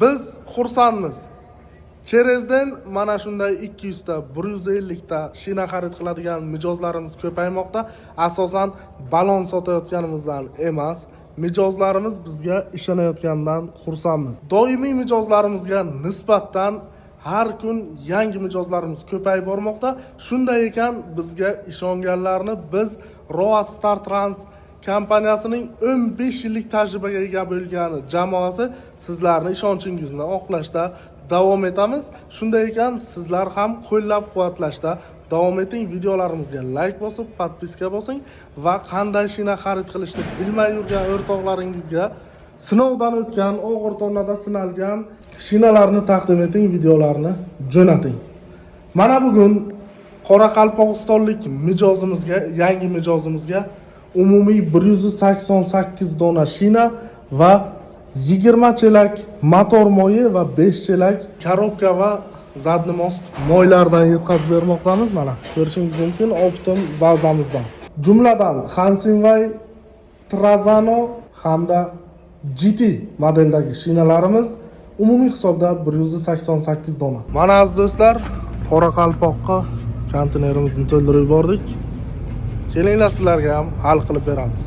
Biz xursandmiz. Cherezdan mana shunday 200 ta, 150 ta shina xarid qiladigan mijozlarimiz ko'paymoqda. Asosan balon sotayotganimizdan emas, mijozlarimiz bizga ishonayotganidan xursandmiz. Doimiy mijozlarimizga nisbatan har kun yangi mijozlarimiz ko'payib bormoqda. Shunday ekan, bizga ishonganlarni biz Road Star Trans kompaniyasining 15 yillik tajribaga ega bo'lgan jamoasi sizlarning ishonchingizni oqlashda davom etamiz. Shunday ekan, sizlar ham qo'llab-quvvatlashda davom eting. Videolarimizga like bosib, podpiska bosing va qanday shina xarid qilishni bilmay yurgan o'rtoqlaringizga sinovdan o'tgan, og'ir tonnada sinalgan shinalarni taqdim eting, videolarni jo'nating. Mana bugun Qoraqalpog'istonlik mijozimizga, yangi mijozimizga umumiy 188 dona shina va 20 chelak motor moyi va 5 chelak korobka va zadni most moylardan yetkazib bermoqdamiz. Mana ko'rishingiz mumkin optim bazamizdan. Jumladan Hansinway, Trazano hamda GT modeldagi shinalarimiz umumiy hisobda 188 dona. Mana aziz do'stlar, Qoraqalpoqqa konteynerimizni to'ldirib yubordik. Kelinglar, sizlarga ham hal qilib beramiz.